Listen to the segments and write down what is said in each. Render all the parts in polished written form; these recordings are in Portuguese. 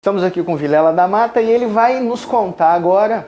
Estamos aqui com o Vilela da Mata e ele vai nos contar agora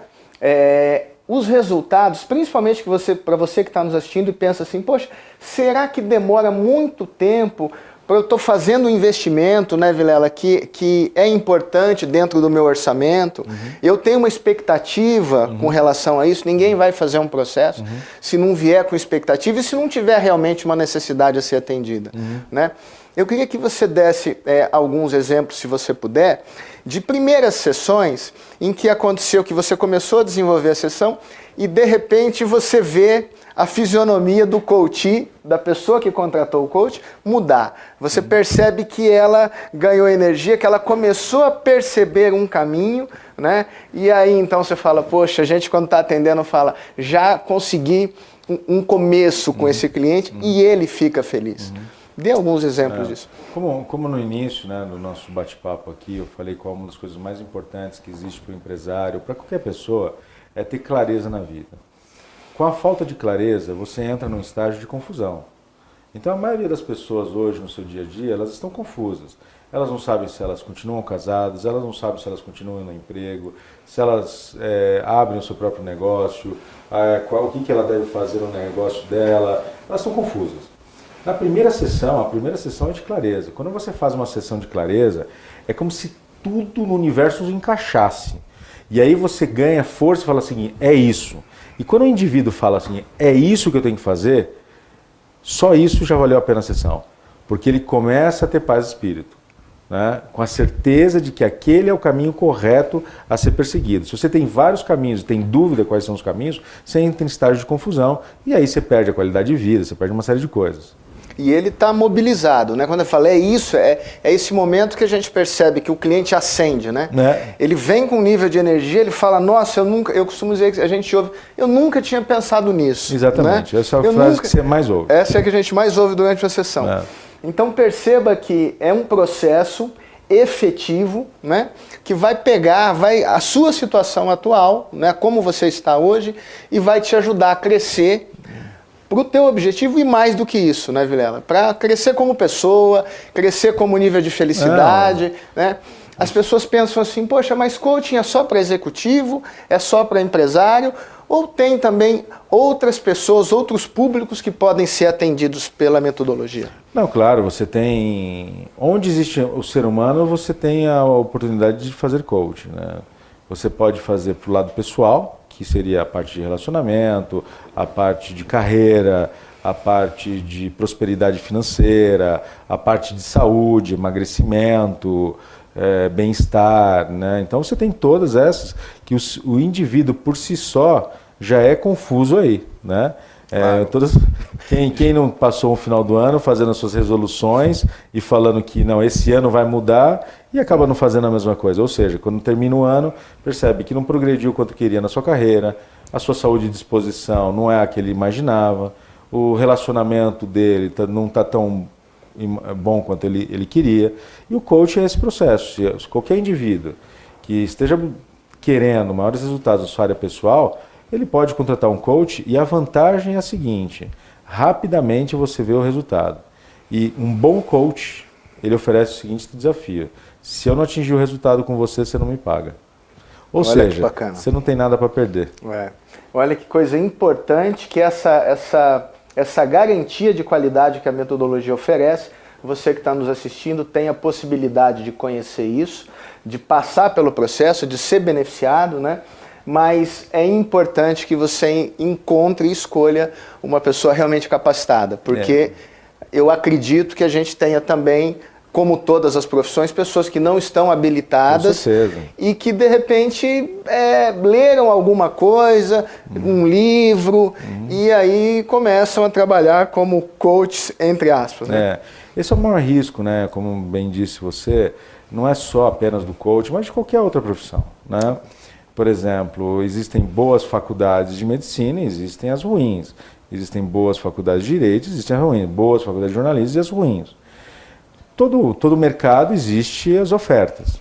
os resultados, principalmente para você que está nos assistindo e pensa assim, poxa, será que demora muito tempo para eu estou fazendo um investimento, né, Vilela, que é importante dentro do meu orçamento, eu tenho uma expectativa com relação a isso, ninguém vai fazer um processo se não vier com expectativa e se não tiver realmente uma necessidade a ser atendida, né? Eu queria que você desse alguns exemplos, se você puder, de primeiras sessões em que aconteceu que você começou a desenvolver a sessão e de repente você vê a fisionomia do coach, da pessoa que contratou o coach, mudar. Você percebe que ela ganhou energia, que ela começou a perceber um caminho, né? E aí então você fala, poxa, a gente quando está atendendo fala, já consegui um começo com esse cliente e ele fica feliz. Dê alguns exemplos disso. Como no início, né, do nosso bate-papo aqui, eu falei que uma das coisas mais importantes que existe para o empresário, para qualquer pessoa, é ter clareza na vida. Com a falta de clareza, você entra num estágio de confusão. Então a maioria das pessoas hoje, no seu dia a dia, elas estão confusas. Elas não sabem se elas continuam casadas, elas não sabem se elas continuam no emprego, se elas abrem o seu próprio negócio, o que ela deve fazer no negócio dela. Elas estão confusas. Na primeira sessão, a primeira sessão é de clareza. Quando você faz uma sessão de clareza, é como se tudo no universo encaixasse. E aí você ganha força e fala assim, é isso. E quando o indivíduo fala assim, é isso que eu tenho que fazer, só isso já valeu a pena a sessão. Porque ele começa a ter paz de espírito, né? Com a certeza de que aquele é o caminho correto a ser perseguido. Se você tem vários caminhos e tem dúvida quais são os caminhos, você entra em estágio de confusão e aí você perde a qualidade de vida, você perde uma série de coisas. E ele está mobilizado, né? Quando eu falei isso, é esse momento que a gente percebe que o cliente acende, né? Ele vem com um nível de energia, ele fala, nossa, eu costumo dizer que a gente ouve, eu nunca tinha pensado nisso. Exatamente, né? Essa é a frase que você mais ouve. Essa é a que a gente mais ouve durante a sessão. Então perceba que é um processo efetivo, né? Que vai pegar a sua situação atual, né? Como você está hoje, e vai te ajudar a crescer para o teu objetivo e mais do que isso, né, Vilela? Para crescer como pessoa, crescer como nível de felicidade, né? As pessoas pensam assim, poxa, mas coaching é só para executivo, é só para empresário, ou tem também outras pessoas, outros públicos que podem ser atendidos pela metodologia? Não, claro, você tem... Onde existe o ser humano, você tem a oportunidade de fazer coaching, né? Você pode fazer para o lado pessoal, que seria a parte de relacionamento, a parte de carreira, a parte de prosperidade financeira, a parte de saúde, emagrecimento, bem-estar, né? Então você tem todas essas que o indivíduo por si só já é confuso aí, né? Quem não passou o final do ano fazendo as suas resoluções e falando que não, esse ano vai mudar e acaba não fazendo a mesma coisa. Ou seja, quando termina o ano, percebe que não progrediu quanto queria na sua carreira, a sua saúde de disposição não é a que ele imaginava, o relacionamento dele não está tão bom quanto ele queria. E o coaching é esse processo. Se qualquer indivíduo que esteja querendo maiores resultados na sua área pessoal, ele pode contratar um coach e a vantagem é a seguinte, rapidamente você vê o resultado. E um bom coach, ele oferece o seguinte desafio, se eu não atingir o resultado com você, você não me paga. Ou seja, você não tem nada para perder. Olha que coisa importante que essa garantia de qualidade que a metodologia oferece, você que está nos assistindo tem a possibilidade de conhecer isso, de passar pelo processo, de ser beneficiado, né? Mas é importante que você encontre e escolha uma pessoa realmente capacitada, porque eu acredito que a gente tenha também, como todas as profissões, pessoas que não estão habilitadas e que de repente leram alguma coisa, um livro, e aí começam a trabalhar como coaches, entre aspas. Né? Esse é o maior risco, né? Como bem disse você, não é só apenas do coach, mas de qualquer outra profissão, né? Por exemplo, existem boas faculdades de medicina e existem as ruins. Existem boas faculdades de direito, existem as ruins. Boas faculdades de jornalismo e as ruins. Todo mercado existe as ofertas.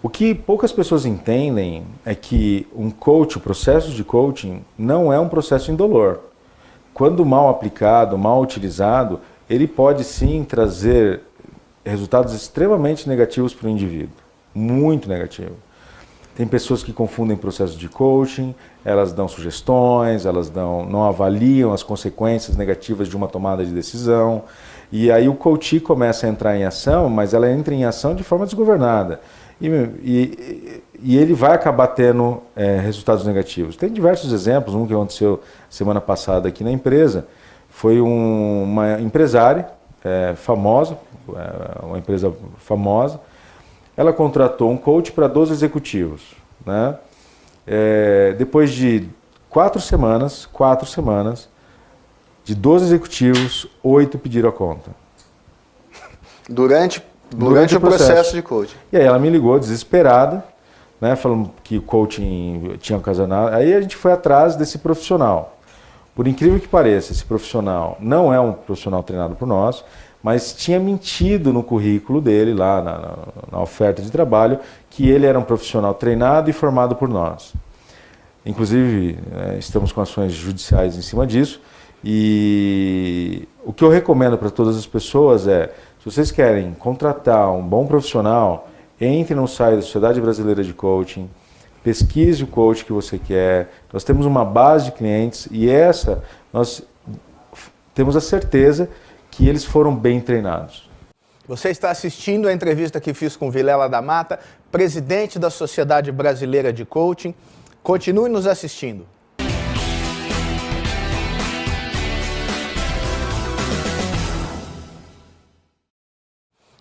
O que poucas pessoas entendem é que um coach, o processo de coaching, não é um processo indolor. Quando mal aplicado, mal utilizado, ele pode sim trazer resultados extremamente negativos para o indivíduo, muito negativo. Tem pessoas que confundem processos de coaching, elas dão sugestões, elas não avaliam as consequências negativas de uma tomada de decisão. E aí o coach começa a entrar em ação, mas ela entra em ação de forma desgovernada. E ele vai acabar tendo resultados negativos. Tem diversos exemplos, um que aconteceu semana passada aqui na empresa, foi uma empresária famosa, uma empresa famosa. Ela contratou um coach para 12 executivos, né? Depois de 4 semanas, de 12 executivos, 8 pediram a conta. Durante o processo de coaching. E aí ela me ligou desesperada, né, falando que o coaching tinha ocasionado. Aí a gente foi atrás desse profissional. Por incrível que pareça, esse profissional não é um profissional treinado por nós, mas tinha mentido no currículo dele, lá na oferta de trabalho, que ele era um profissional treinado e formado por nós. Inclusive, estamos com ações judiciais em cima disso. E o que eu recomendo para todas as pessoas é, se vocês querem contratar um bom profissional, entre no site da Sociedade Brasileira de Coaching, pesquise o coach que você quer. Nós temos uma base de clientes e nós temos a certeza que eles foram bem treinados. Você está assistindo a entrevista que fiz com Vilela da Mata, presidente da Sociedade Brasileira de Coaching. Continue nos assistindo.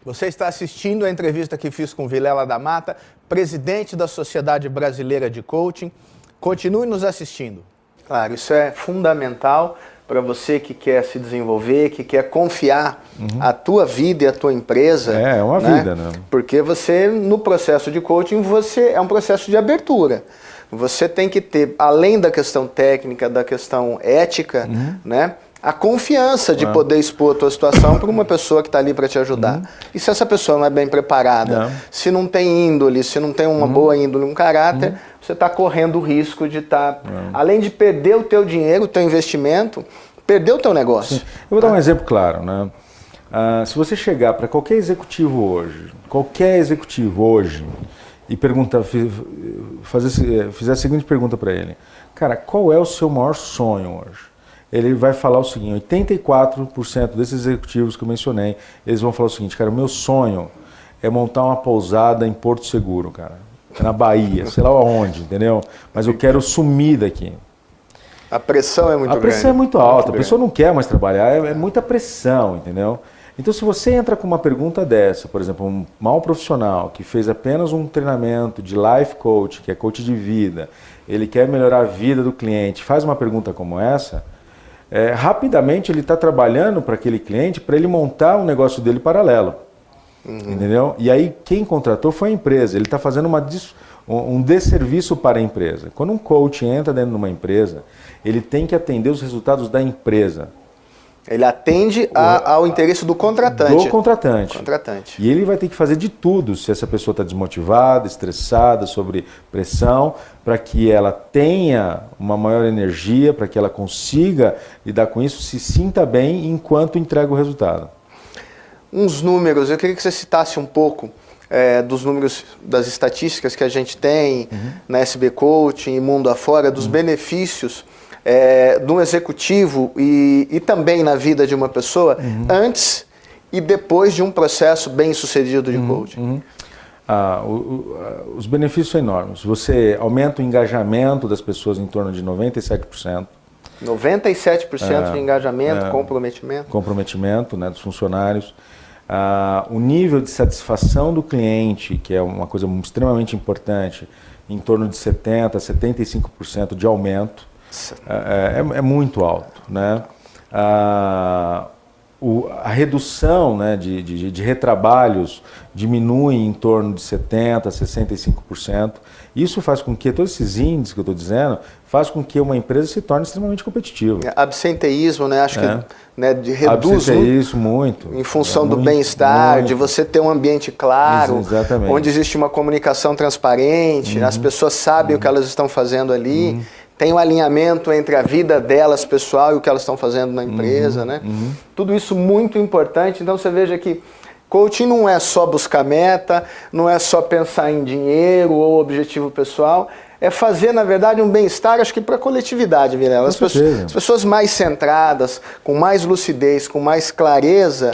Você está assistindo a entrevista que fiz com Vilela da Mata, presidente da Sociedade Brasileira de Coaching. Continue nos assistindo. Claro, isso é fundamental para você que quer se desenvolver, que quer confiar a tua vida e a tua empresa. É uma vida, né? Porque você, no processo de coaching, é um processo de abertura. Você tem que ter, além da questão técnica, da questão ética, né? A confiança de poder expor a tua situação para uma pessoa que está ali para te ajudar. E se essa pessoa não é bem preparada, se não tem índole, se não tem uma boa índole, um caráter, você está correndo o risco de estar, além de perder o teu dinheiro, o teu investimento, perder o teu negócio. Sim. Eu vou dar um exemplo claro, né? Se você chegar para qualquer executivo hoje, e fizer a seguinte pergunta para ele: cara, qual é o seu maior sonho hoje? Ele vai falar o seguinte: 84% desses executivos que eu mencionei, eles vão falar o seguinte: cara, o meu sonho é montar uma pousada em Porto Seguro, cara, na Bahia, sei lá aonde, entendeu? Mas eu quero sumir daqui. A pressão é muito grande. A pressão é muito alta, a pessoa não quer mais trabalhar, é muita pressão, entendeu? Então, se você entra com uma pergunta dessa, por exemplo, um mau profissional que fez apenas um treinamento de life coach, que é coach de vida, ele quer melhorar a vida do cliente, faz uma pergunta como essa, rapidamente ele está trabalhando para aquele cliente, para ele montar um negócio dele paralelo. Entendeu? E aí quem contratou foi a empresa, ele está fazendo um desserviço para a empresa. Quando um coach entra dentro de uma empresa, ele tem que atender os resultados da empresa. Ele atende ao interesse do contratante. Do contratante. E ele vai ter que fazer de tudo, se essa pessoa está desmotivada, estressada, sob pressão, para que ela tenha uma maior energia, para que ela consiga lidar com isso, se sinta bem enquanto entrega o resultado. Uns números, eu queria que você citasse um pouco dos números, das estatísticas que a gente tem na SB Coaching e mundo afora, dos benefícios de um executivo e também na vida de uma pessoa antes e depois de um processo bem sucedido de coaching. Os benefícios são enormes. Você aumenta o engajamento das pessoas em torno de 97%. 97% de engajamento, comprometimento. Comprometimento, né, dos funcionários. O nível de satisfação do cliente, que é uma coisa extremamente importante, em torno de 70% a 75% de aumento. É muito alto, né? A redução, né, de retrabalhos diminui em torno de 70% a 65%. Isso faz com que, todos esses índices que eu estou dizendo, faz com que uma empresa se torne extremamente competitiva. Absenteísmo, né? Acho que reduz muito. Em função do bem-estar, de você ter um ambiente claro, onde existe uma comunicação transparente, as pessoas sabem o que elas estão fazendo ali. Tem um alinhamento entre a vida delas pessoal e o que elas estão fazendo na empresa, né? Tudo isso muito importante. Então você veja que Coaching não é só buscar meta, não é só pensar em dinheiro ou objetivo pessoal, é fazer, na verdade, um bem-estar, acho que para a coletividade, Vilela. As pessoas mais centradas, com mais lucidez, com mais clareza,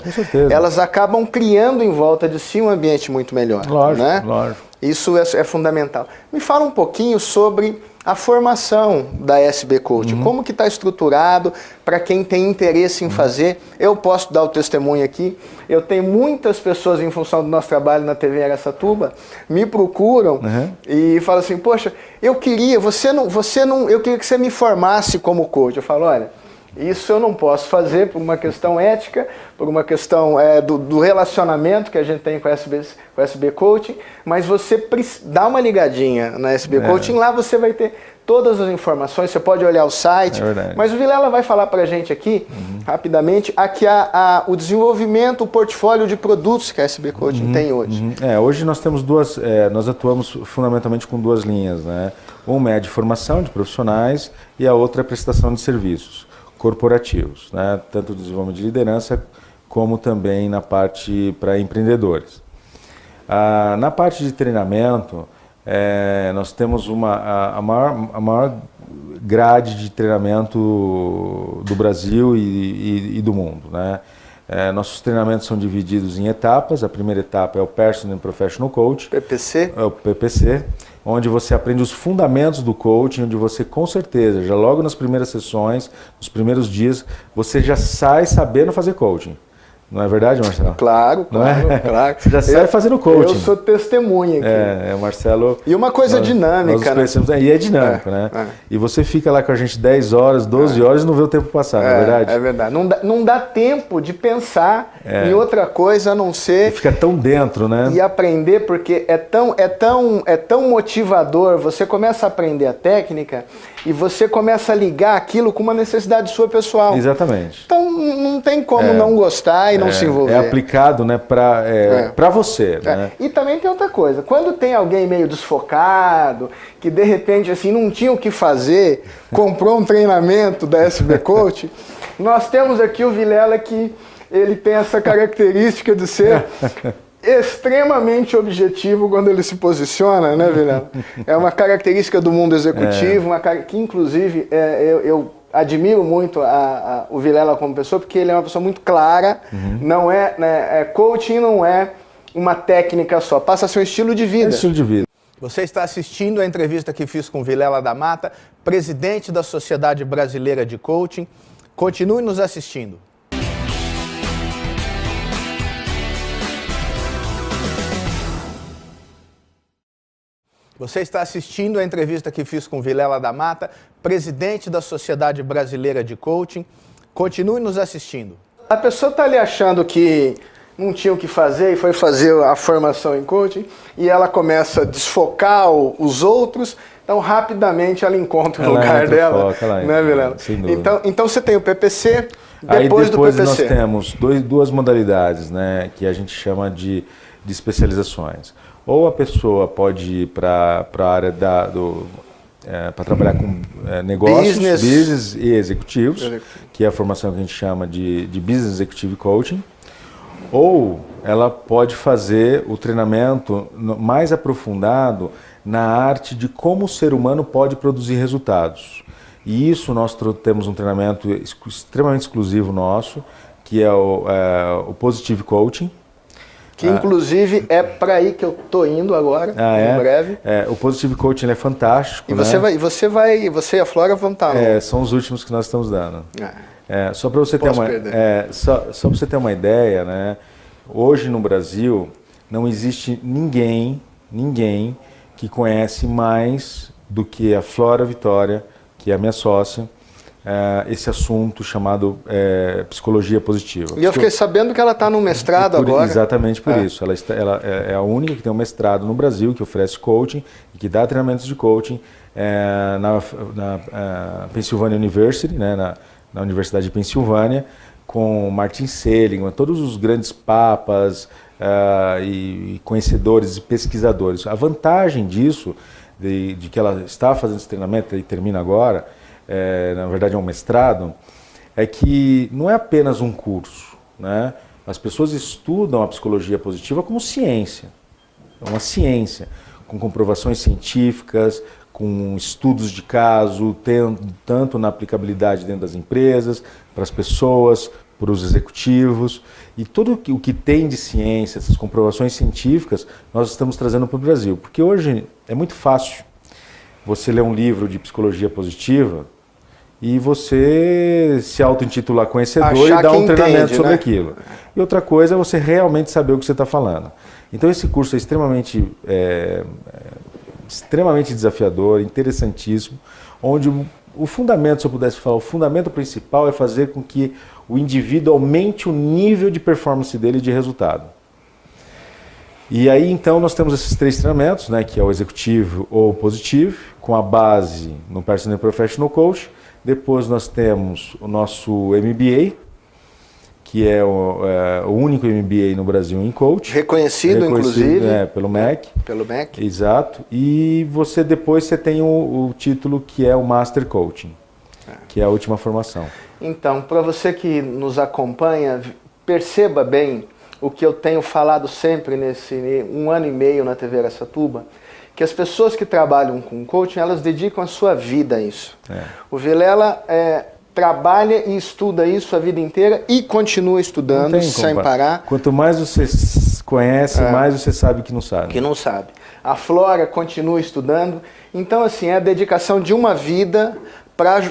elas acabam criando em volta de si um ambiente muito melhor. Lógico, né? lógico. Isso é fundamental. Me fala um pouquinho sobre a formação da SB Coaching, como que está estruturado para quem tem interesse em fazer. Eu posso dar o testemunho aqui, eu tenho muitas pessoas em função do nosso trabalho na TV Araçatuba, me procuram e falam assim, poxa, eu queria que você me formasse como coach. Eu falo, olha, isso eu não posso fazer por uma questão ética, por uma questão do relacionamento que a gente tem com a SB Coaching, mas você dá uma ligadinha na SB Coaching, lá você vai ter todas as informações, você pode olhar o site, mas o Vilela vai falar para a gente aqui, rapidamente, aqui o desenvolvimento, o portfólio de produtos que a SB Coaching tem hoje. Hoje nós temos nós atuamos fundamentalmente com duas linhas, né? Uma é a de formação de profissionais e a outra é a prestação de serviços corporativos, né? Tanto desenvolvimento de liderança como também na parte para empreendedores. Na parte de treinamento, nós temos a maior grade de treinamento do Brasil e do mundo, né? Nossos treinamentos são divididos em etapas. A primeira etapa é o Personal and Professional Coach, PPC. É o PPC, onde você aprende os fundamentos do coaching, onde você com certeza, já logo nas primeiras sessões, nos primeiros dias, você já sai sabendo fazer coaching. Não é verdade, Marcelo? Claro, claro, claro. Você já sai fazendo coaching. Eu sou testemunha aqui. O Marcelo... E uma coisa dinâmica, né? E é dinâmico, né? E você fica lá com a gente 10 horas, 12 horas e não vê o tempo passar, não é verdade? É verdade. Não dá tempo de pensar em outra coisa a não ser... E fica tão dentro, né? E aprender, porque é tão motivador. Você começa a aprender a técnica e você começa a ligar aquilo com uma necessidade sua pessoal. Exatamente. Então não tem como não gostar e não se envolver. É aplicado, né, para você. Né? E também tem outra coisa. Quando tem alguém meio desfocado, que de repente assim, não tinha o que fazer, comprou um treinamento da SB Coach, nós temos aqui o Vilela que ele tem essa característica de ser extremamente objetivo quando ele se posiciona, né, Vilela? É uma característica do mundo executivo, que inclusive eu admiro muito o Vilela como pessoa, porque ele é uma pessoa muito clara, não coaching não é uma técnica só, passa a ser um estilo de vida. É estilo de vida. Você está assistindo a entrevista que fiz com Vilela da Mata, presidente da Sociedade Brasileira de Coaching. Continue nos assistindo. Você está assistindo a entrevista que fiz com Vilela da Mata, presidente da Sociedade Brasileira de Coaching. Continue nos assistindo. A pessoa está ali achando que não tinha o que fazer e foi fazer a formação em coaching e ela começa a desfocar os outros, então rapidamente ela encontra o lugar dela. Né, Vilela? Então você tem o PPC, depois do PPC. Nós temos duas modalidades, né, que a gente chama de especializações. Ou a pessoa pode ir para a área para trabalhar com negócios, business e executivos, que é a formação que a gente chama de Business Executive Coaching. Ou ela pode fazer o treinamento mais aprofundado na arte de como o ser humano pode produzir resultados. E isso nós temos um treinamento extremamente exclusivo nosso, que é o Positive Coaching. Que inclusive é para aí que eu tô indo agora, em breve. O Positive Coaching é fantástico. E você e a Flora vão estar. São os últimos que nós estamos dando. Só para você ter uma ideia, né? Hoje no Brasil não existe ninguém que conhece mais do que a Flora Vitória, que é a minha sócia, esse assunto chamado psicologia positiva. E eu fiquei sabendo que ela está no mestrado agora. Exatamente por isso. Ela é a única que tem um mestrado no Brasil, que oferece coaching e que dá treinamentos de coaching na Pennsylvania University, né, na Universidade de Pensilvânia, com Martin Seligman, todos os grandes papas e conhecedores e pesquisadores. A vantagem disso, de que ela está fazendo esse treinamento e termina agora, na verdade é um mestrado, é que não é apenas um curso, né? As pessoas estudam a psicologia positiva como ciência. É uma ciência, com comprovações científicas, com estudos de caso, tanto na aplicabilidade dentro das empresas, para as pessoas, para os executivos. E tudo o que tem de ciência, essas comprovações científicas, nós estamos trazendo para o Brasil. Porque hoje é muito fácil você ler um livro de psicologia positiva e você se auto-intitular conhecedor e dar um treinamento sobre aquilo. E outra coisa é você realmente saber o que você está falando. Então esse curso é extremamente desafiador, interessantíssimo, onde o fundamento, se eu pudesse falar, o fundamento principal é fazer com que o indivíduo aumente o nível de performance dele de resultado. E aí então nós temos esses 3 treinamentos, né, que é o executivo ou o positivo, com a base no Personal Professional Coach. Depois nós temos o nosso MBA, que é o único MBA no Brasil em coach. Reconhecido inclusive. Pelo MEC. Pelo MEC. Exato. E depois você tem o título que é o Master Coaching, que é a última formação. Então, para você que nos acompanha, perceba bem o que eu tenho falado sempre nesse 1 ano e meio na TV Araçatuba, que as pessoas que trabalham com coaching, elas dedicam a sua vida a isso. O Vilela trabalha e estuda isso a vida inteira e continua estudando sem parar. Quanto mais você conhece, mais você sabe que não sabe. Que não sabe. A Flora continua estudando. Então, assim, é a dedicação de uma vida para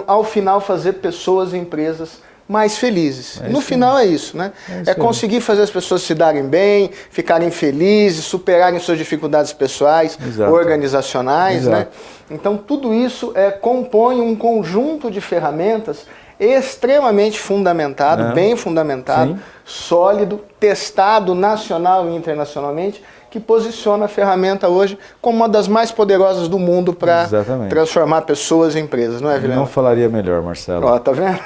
ao final fazer pessoas e empresas mais felizes. No final é isso, né? É conseguir fazer as pessoas se darem bem, ficarem felizes, superarem suas dificuldades pessoais, organizacionais, né? Então tudo isso compõe um conjunto de ferramentas extremamente fundamentado, bem fundamentado, sólido, testado nacional e internacionalmente, que posiciona a ferramenta hoje como uma das mais poderosas do mundo para transformar pessoas em empresas, não é, Vilela? Não falaria melhor, Marcelo. Ó, tá vendo?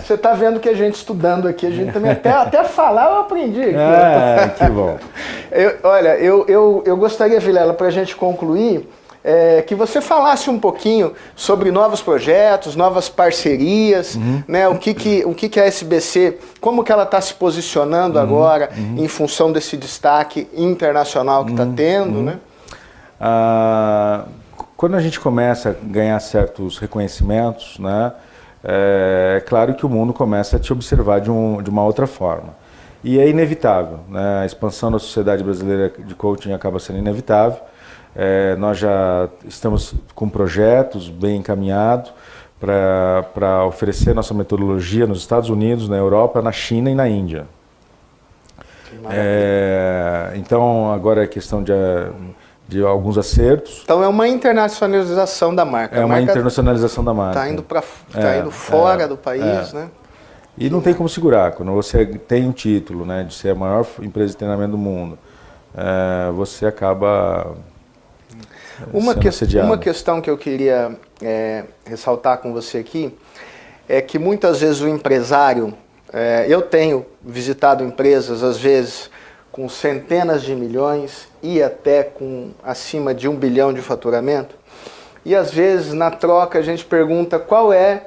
Você está vendo que a gente estudando aqui, a gente também até falar eu aprendi aqui. Que bom. Eu gostaria, Vilela, para a gente concluir, que você falasse um pouquinho sobre novos projetos, novas parcerias, né? O que a SBC, como que ela está se posicionando agora em função desse destaque internacional que está tendo, né? Quando a gente começa a ganhar certos reconhecimentos, né, é claro que o mundo começa a te observar de uma outra forma. E é inevitável, né? A expansão da sociedade brasileira de coaching acaba sendo inevitável. Nós já estamos com projetos bem encaminhados para oferecer nossa metodologia nos Estados Unidos, na Europa, na China e na Índia. Então, agora é questão de alguns acertos. Então é uma internacionalização da marca. É uma internacionalização da marca. Está indo fora do país, né? E não tem como segurar. Quando você tem um título, né, de ser a maior empresa de treinamento do mundo, você acaba... Uma questão que eu queria ressaltar com você aqui é que muitas vezes o empresário, eu tenho visitado empresas às vezes com centenas de milhões e até com acima de 1 bilhão de faturamento, e às vezes na troca a gente pergunta qual é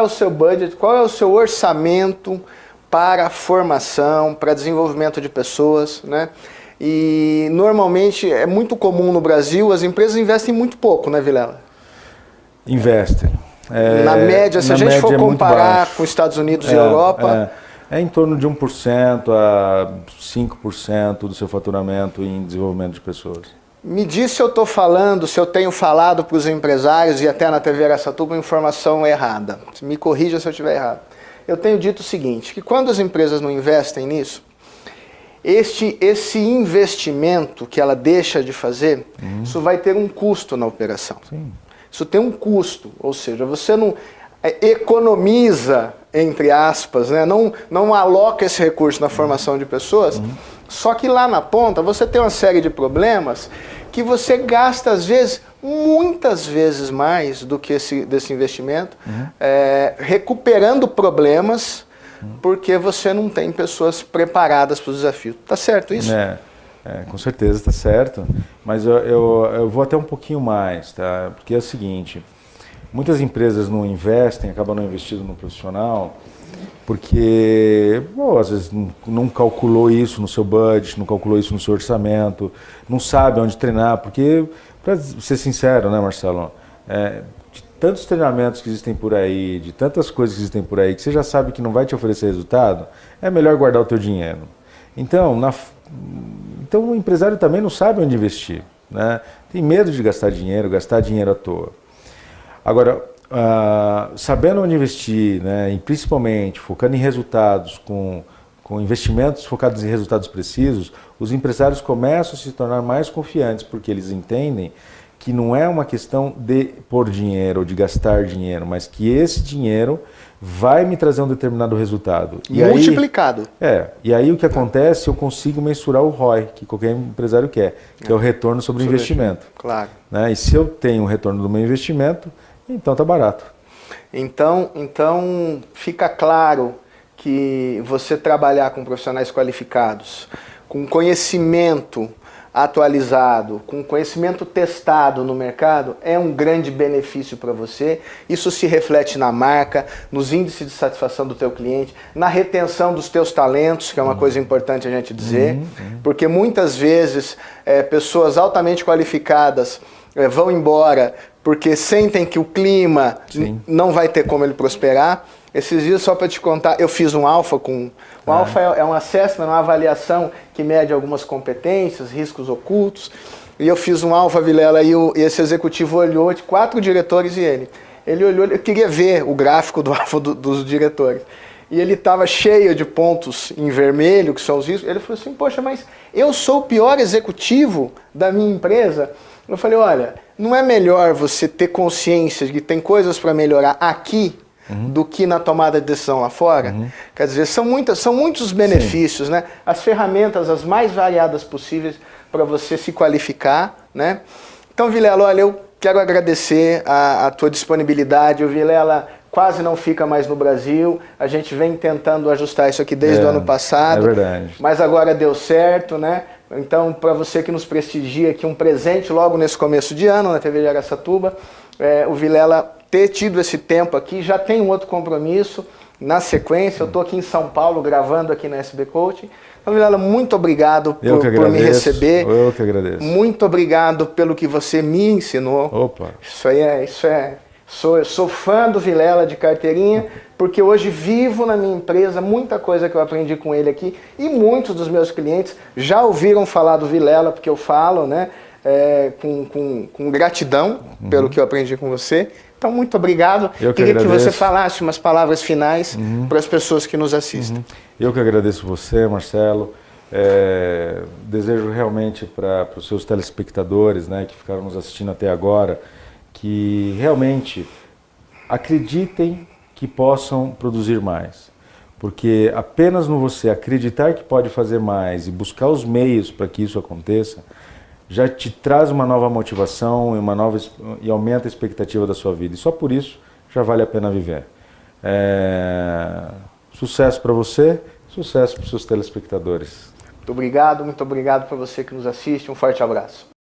o seu budget, qual é o seu orçamento para a formação, para desenvolvimento de pessoas, né? E normalmente é muito comum no Brasil, as empresas investem muito pouco, né, Vilela? Investem. Na média, se a gente for comparar com os Estados Unidos e Europa... É em torno de 1% a 5% do seu faturamento em desenvolvimento de pessoas. Me diz se eu estou falando, se eu tenho falado para os empresários e até na TV Araçatuba informação errada. Me corrija se eu estiver errado. Eu tenho dito o seguinte, que quando as empresas não investem nisso, esse investimento que ela deixa de fazer, isso vai ter um custo na operação. Sim. Isso tem um custo, ou seja, você não economiza, entre aspas, né? não aloca esse recurso na formação de pessoas, só que lá na ponta você tem uma série de problemas que você gasta, às vezes, muitas vezes mais do que desse investimento, recuperando problemas, porque você não tem pessoas preparadas para o desafio. Tá certo isso? Com certeza está certo, mas eu vou até um pouquinho mais, tá? Porque é o seguinte, muitas empresas não investem, acabam não investindo no profissional, Porque, bom, às vezes não calculou isso no seu budget, não calculou isso no seu orçamento, não sabe onde treinar, porque, para ser sincero, né, Marcelo, de tantos treinamentos que existem por aí, de tantas coisas que existem por aí, que você já sabe que não vai te oferecer resultado, é melhor guardar o teu dinheiro. Então, então o empresário também não sabe onde investir, né? Tem medo de gastar dinheiro à toa. Agora, sabendo onde investir, né, e principalmente focando em resultados, com investimentos focados em resultados precisos, os empresários começam a se tornar mais confiantes, porque eles entendem que não é uma questão de pôr dinheiro ou de gastar dinheiro, mas que esse dinheiro vai me trazer um determinado resultado. E multiplicado. E aí o que acontece, eu consigo mensurar o ROI, que qualquer empresário quer, que é o retorno sobre o investimento. Claro. Né? E se eu tenho um retorno do meu investimento, então tá barato. Então fica claro que você trabalhar com profissionais qualificados, com conhecimento atualizado, com conhecimento testado no mercado, é um grande benefício para você. Isso se reflete na marca, nos índices de satisfação do teu cliente, na retenção dos teus talentos, que é uma coisa importante a gente dizer, porque muitas vezes pessoas altamente qualificadas vão embora porque sentem que o clima não vai ter como ele prosperar. Esses dias, só para te contar, eu fiz um alfa com... O alfa é um assessment, uma avaliação que mede algumas competências, riscos ocultos. E eu fiz um alfa, Vilela, e esse executivo olhou, de 4 diretores e ele. Ele olhou, eu queria ver o gráfico do alfa dos diretores. E ele estava cheio de pontos em vermelho, que são os riscos. Ele falou assim, poxa, mas eu sou o pior executivo da minha empresa. Eu falei, olha, não é melhor você ter consciência de que tem coisas para melhorar aqui do que na tomada de decisão lá fora? Quer dizer, são muitos benefícios, né? As ferramentas as mais variadas possíveis para você se qualificar, né? Então, Vilela, olha, eu quero agradecer a tua disponibilidade. O Vilela quase não fica mais no Brasil. A gente vem tentando ajustar isso aqui desde o ano passado. É verdade. Mas agora deu certo, né? Então, para você que nos prestigia aqui, um presente logo nesse começo de ano na TV de Araçatuba, o Vilela ter tido esse tempo aqui, já tem um outro compromisso na sequência. Eu estou aqui em São Paulo gravando aqui na SB Coaching. Então, Vilela, muito obrigado por me receber. Eu que agradeço. Muito obrigado pelo que você me ensinou. Opa! Eu sou fã do Vilela de carteirinha, porque hoje vivo na minha empresa muita coisa que eu aprendi com ele aqui, e muitos dos meus clientes já ouviram falar do Vilela, porque eu falo, né, com gratidão pelo que eu aprendi com você. Então, muito obrigado. Queria que você falasse umas palavras finais para as pessoas que nos assistem. Eu que agradeço você, Marcelo. Desejo realmente para os seus telespectadores, né, que ficaram nos assistindo até agora, que realmente acreditem que possam produzir mais. Porque apenas no você acreditar que pode fazer mais e buscar os meios para que isso aconteça, já te traz uma nova motivação e aumenta a expectativa da sua vida. E só por isso já vale a pena viver. Sucesso para você, sucesso para os seus telespectadores. Muito obrigado para você que nos assiste. Um forte abraço.